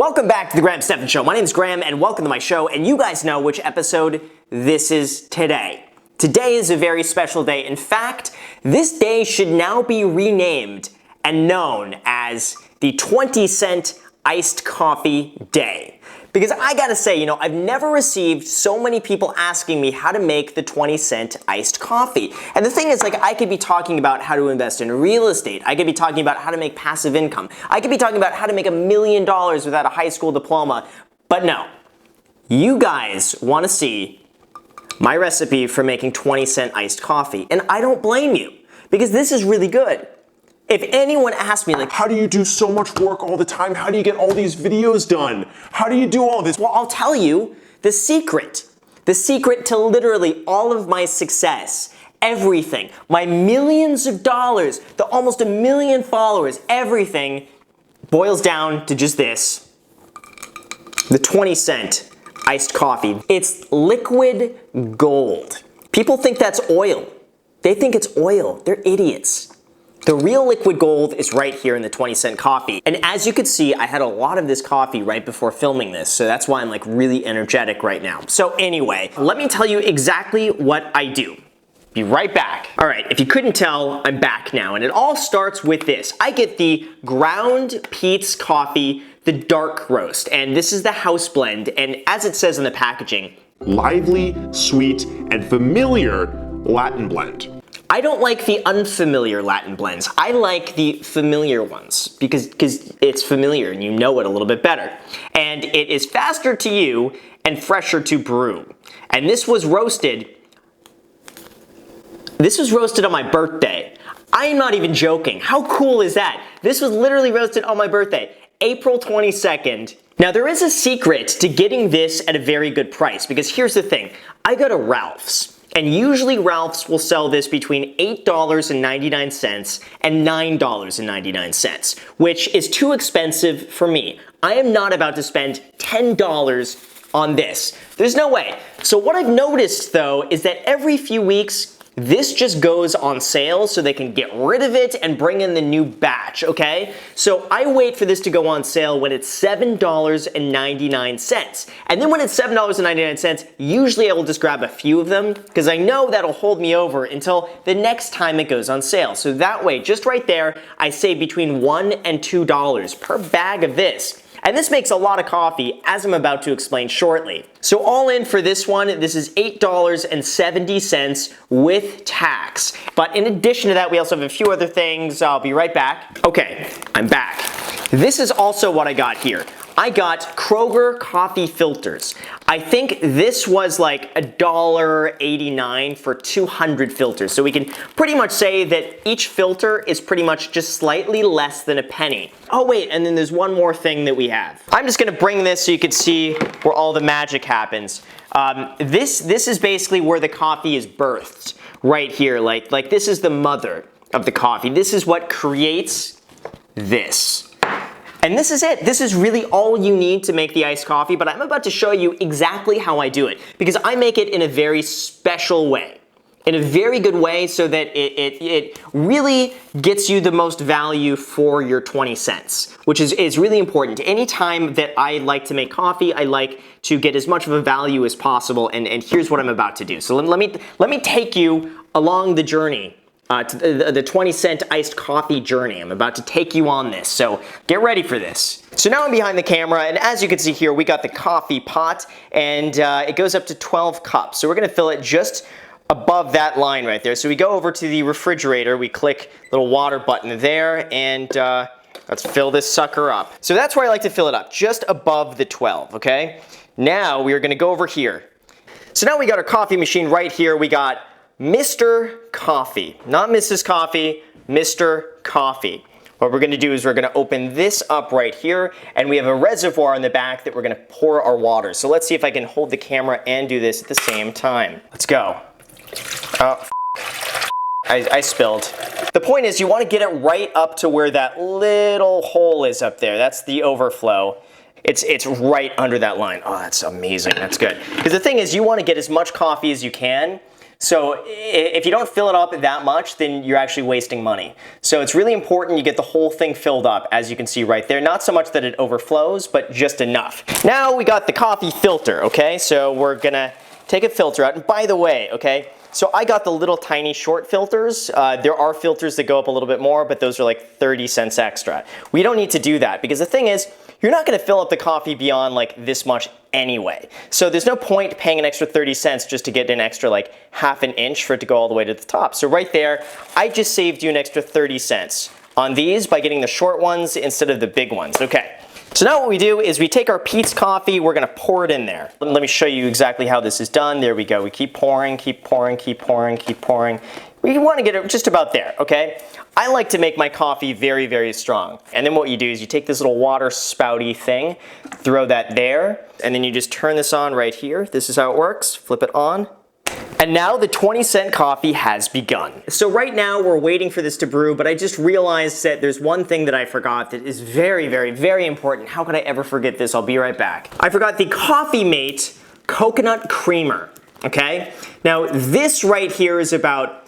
Welcome back to the Stephan Show. My name is Graham and welcome to my show, and you guys know which episode this is today. Today is a very special day. In fact, this day should now be renamed and known as the 20-cent iced coffee day. Because I gotta say, I've never received so many people asking me how to make the 20-cent iced coffee. And the thing is, I could be talking about how to invest in real estate. I could be talking about how to make passive income. I could be talking about how to make $1 million without a high school diploma. But no, you guys wanna see my recipe for making 20-cent iced coffee. And I don't blame you, because this is really good. If anyone asks me, how do you do so much work all the time? How do you get all these videos done? How do you do all this? Well, I'll tell you the secret. The secret to literally all of my success, everything, my millions of dollars, the almost 1 million followers, everything boils down to just this. The 20-cent iced coffee. It's liquid gold. People think that's oil. They think it's oil. They're idiots. The real liquid gold is right here in the 20-cent coffee. And as you can see, I had a lot of this coffee right before filming this, so that's why I'm really energetic right now. So anyway, let me tell you exactly what I do. Be right back. All right, if you couldn't tell, I'm back now, and it all starts with this. I get the ground Pete's coffee, the dark roast, and this is the house blend, and as it says in the packaging, lively, sweet, and familiar Latin blend. I don't like the unfamiliar Latin blends. I like the familiar ones because it's familiar and you know it a little bit better. And it is faster to you and fresher to brew. And this was roasted on my birthday. I am not even joking. How cool is that? This was literally roasted on my birthday, April 22nd. Now there is a secret to getting this at a very good price, because here's the thing. I go to Ralph's. And usually Ralph's will sell this between $8.99 and $9.99, which is too expensive for me. I am not about to spend $10 on this. There's no way. So what I've noticed though is that every few weeks, this just goes on sale so they can get rid of it and bring in the new batch, okay? So I wait for this to go on sale when it's $7.99. And then when it's $7.99, usually I will just grab a few of them because I know that'll hold me over until the next time it goes on sale. So that way, just right there, I save between $1 and $2 per bag of this. And this makes a lot of coffee, as I'm about to explain shortly. So all in for this one, this is $8.70 with tax. But in addition to that, we also have a few other things. I'll be right back. Okay, I'm back. This is also what I got here. I got Kroger coffee filters. I think this was $1.89 for 200 filters. So we can pretty much say that each filter is pretty much just slightly less than a penny. Oh wait, and then there's one more thing that we have. I'm just gonna bring this so you can see where all the magic happens. This is basically where the coffee is birthed, right here. Like this is the mother of the coffee. This is what creates this. And this is it. This is really all you need to make the iced coffee, but I'm about to show you exactly how I do it because I make it in a very special way, in a very good way so that it really gets you the most value for your 20 cents, which is really important. Anytime that I like to make coffee, I like to get as much of a value as possible, and here's what I'm about to do. So let me take you along the journey. To the 20-cent iced coffee journey. I'm about to take you on this, so get ready for this. So now I'm behind the camera, and as you can see here, we got the coffee pot, and it goes up to 12 cups. So we're gonna fill it just above that line right there. So we go over to the refrigerator, we click the little water button there, and let's fill this sucker up. So that's where I like to fill it up, just above the 12, okay? Now we are gonna go over here. So now we got our coffee machine right here. We got Mr. Coffee, not Mrs. Coffee, Mr. Coffee. What we're gonna do is we're gonna open this up right here, and we have a reservoir in the back that we're gonna pour our water. So let's see if I can hold the camera and do this at the same time. Let's go. Oh, I spilled. The point is you wanna get it right up to where that little hole is up there. That's the overflow. It's right under that line. Oh, that's amazing, that's good. Because the thing is you wanna get as much coffee as you can So if you don't fill it up that much, then you're actually wasting money. So it's really important you get the whole thing filled up, as you can see right there. Not so much that it overflows, but just enough. Now we got the coffee filter, okay? So we're gonna take a filter out. And by the way, okay, so I got the little tiny short filters. There are filters that go up a little bit more, but those are like 30 cents extra. We don't need to do that because the thing is, you're not gonna fill up the coffee beyond like this much anyway. So there's no point paying an extra 30 cents just to get an extra like half an inch for it to go all the way to the top. So right there, I just saved you an extra 30 cents on these by getting the short ones instead of the big ones. Okay. So now what we do is we take our Peet's coffee, we're gonna pour it in there. Let me show you exactly how this is done. There we go. We keep pouring, keep pouring, keep pouring, keep pouring. We want to get it just about there, okay? I like to make my coffee very, very strong. And then what you do is you take this little water spouty thing, throw that there, and then you just turn this on right here. This is how it works. Flip it on. And now the 20-cent coffee has begun. So right now we're waiting for this to brew, but I just realized that there's one thing that I forgot that is very, very, very important. How could I ever forget this? I'll be right back. I forgot the Coffee Mate Coconut Creamer, okay? Now this right here is about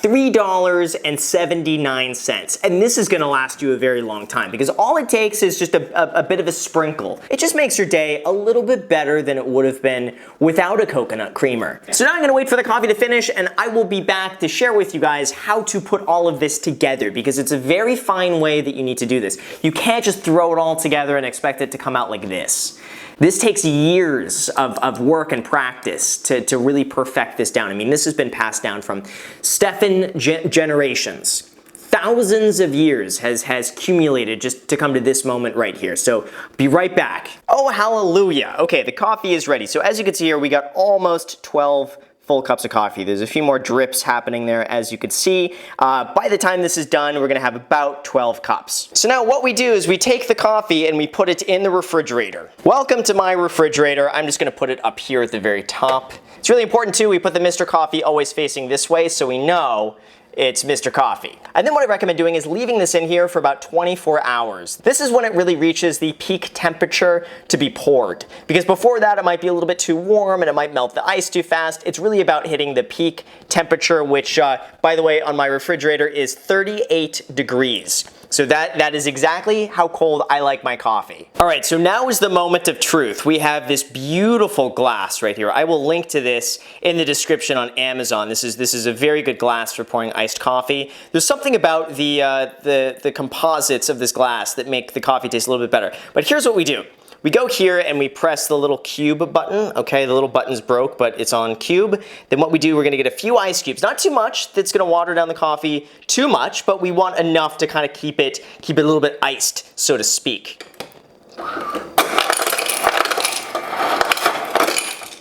$3.79, and this is gonna last you a very long time because all it takes is just a bit of a sprinkle. It just makes your day a little bit better than it would have been without a coconut creamer. So now I'm gonna wait for the coffee to finish, and I will be back to share with you guys how to put all of this together because it's a very fine way that you need to do this. You can't just throw it all together and expect it to come out like this. This takes years of work and practice to really perfect this down. I mean, this has been passed down from Stephan generations. Thousands of years has accumulated just to come to this moment right here. So be right back. Oh, hallelujah. Okay, the coffee is ready. So as you can see here, we got almost 12 full cups of coffee. There's a few more drips happening there, as you can see. By the time this is done, we're gonna have about 12 cups. So now what we do is we take the coffee and we put it in the refrigerator. Welcome to my refrigerator. I'm just gonna put it up here at the very top. It's really important too, we put the Mr. Coffee always facing this way so we know it's Mr. Coffee. And then what I recommend doing is leaving this in here for about 24 hours. This is when it really reaches the peak temperature to be poured. Because before that, it might be a little bit too warm and it might melt the ice too fast. It's really about hitting the peak temperature, which, by the way, on my refrigerator is 38 degrees. So that is exactly how cold I like my coffee. All right, so now is the moment of truth. We have this beautiful glass right here. I will link to this in the description on Amazon. This is a very good glass for pouring iced coffee. There's something about the composites of this glass that make the coffee taste a little bit better. But here's what we do. We go here and we press the little cube button. Okay, the little button's broke, but it's on cube. Then what we do, we're gonna get a few ice cubes. Not too much, that's gonna water down the coffee too much, but we want enough to kind of keep it a little bit iced, so to speak.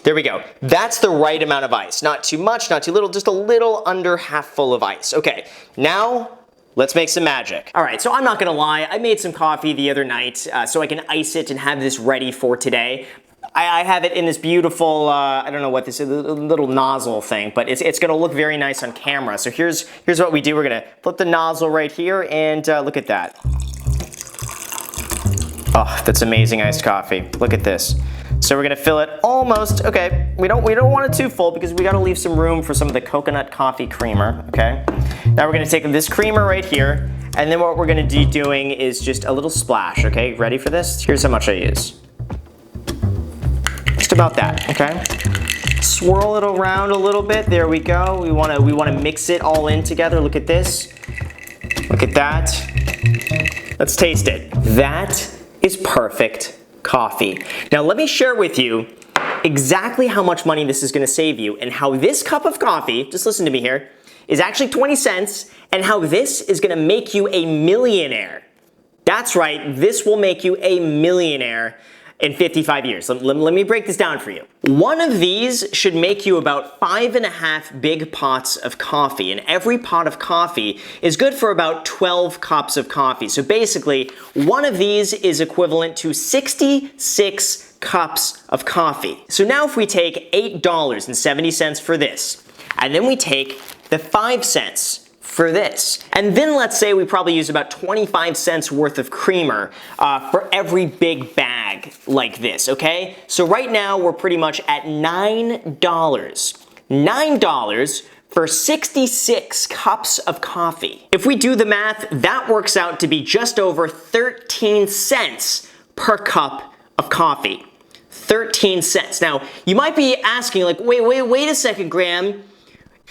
There we go. That's the right amount of ice. Not too much, not too little, just a little under half full of ice. Okay, now let's make some magic. All right, so I'm not gonna lie, I made some coffee the other night so I can ice it and have this ready for today. I have it in this beautiful, I don't know what this is, a little nozzle thing, but it's gonna look very nice on camera. So here's what we do. We're gonna put the nozzle right here and look at that. Oh, that's amazing iced coffee. Look at this. So we're gonna fill it almost, okay, we don't want it too full because we gotta leave some room for some of the coconut coffee creamer, okay? Now we're gonna take this creamer right here, and then what we're gonna be doing is just a little splash, okay? Ready for this? Here's how much I use. Just about that, okay? Swirl it around a little bit, there we go. We wanna mix it all in together, look at this. Look at that. Let's taste it. That is perfect coffee. Now let me share with you exactly how much money this is gonna save you and how this cup of coffee, just listen to me here, is actually 20 cents and how this is gonna make you a millionaire. That's right, this will make you a millionaire in 55 years. Let me break this down for you. One of these should make you about 5.5 big pots of coffee, and every pot of coffee is good for about 12 cups of coffee. So basically, one of these is equivalent to 66 cups of coffee. So now if we take $8.70 for this, and then we take the 5 cents for this. And then let's say we probably use about 25 cents worth of creamer for every big bag like this, okay? So right now we're pretty much at $9. $9 for 66 cups of coffee. If we do the math, that works out to be just over 13 cents per cup of coffee. 13 cents. Now, you might be asking, like, wait a second, Graham.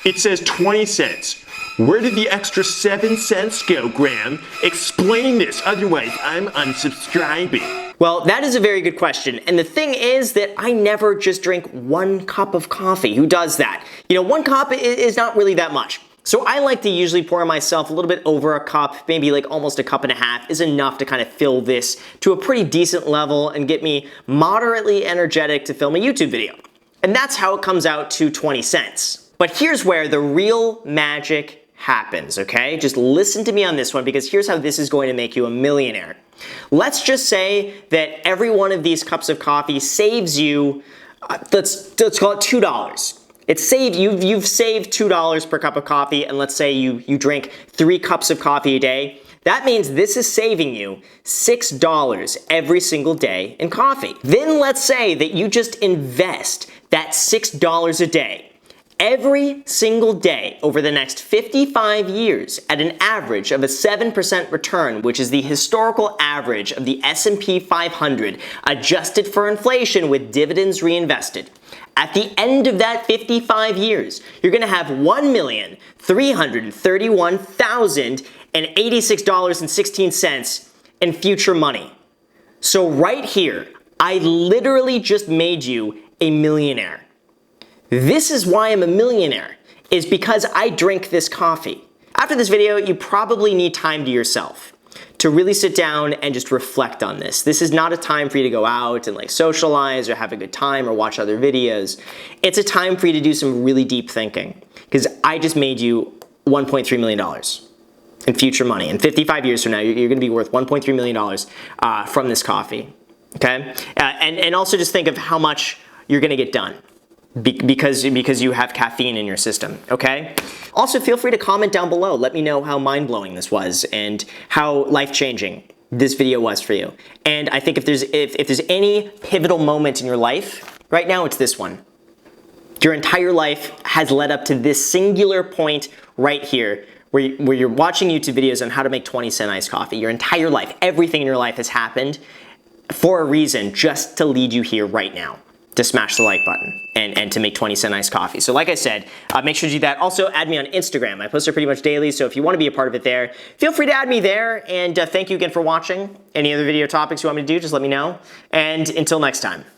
It says 20 cents. Where did the extra 7 cents go, Graham? Explain this, otherwise I'm unsubscribing. Well, that is a very good question. And the thing is that I never just drink 1 cup of coffee. Who does that? You know, 1 cup is not really that much. So I like to usually pour myself a little bit over a cup, maybe like almost a cup and a half is enough to kind of fill this to a pretty decent level and get me moderately energetic to film a YouTube video. And that's how it comes out to 20 cents. But here's where the real magic happens, okay? Just listen to me on this one because here's how this is going to make you a millionaire. Let's just say that every one of these cups of coffee saves you, let's call it $2. You've saved $2 per cup of coffee, and let's say you drink 3 cups of coffee a day. That means this is saving you $6 every single day in coffee. Then let's say that you just invest that $6 a day every single day over the next 55 years at an average of a 7% return, which is the historical average of the S&P 500 adjusted for inflation with dividends reinvested. At the end of that 55 years, you're going to have $1,331,086.16 in future money. So right here, I literally just made you a millionaire. This is why I'm a millionaire, is because I drink this coffee. After this video, you probably need time to yourself to really sit down and just reflect on this. This is not a time for you to go out and like socialize or have a good time or watch other videos. It's a time for you to do some really deep thinking because I just made you $1.3 million in future money. In 55 years from now, you're gonna be worth $1.3 million from this coffee, okay? And also just think of how much you're gonna get done. Because you have caffeine in your system, okay? Also, feel free to comment down below. Let me know how mind-blowing this was and how life-changing this video was for you. And I think if there's any pivotal moment in your life, right now it's this one. Your entire life has led up to this singular point right here where you're watching YouTube videos on how to make 20-cent iced coffee. Your entire life, everything in your life has happened for a reason just to lead you here right now, to smash the like button and to make 20-cent iced coffee. So like I said, make sure to do that. Also, add me on Instagram. I post there pretty much daily, so if you want to be a part of it there, feel free to add me there. And thank you again for watching. Any other video topics you want me to do, just let me know. And until next time.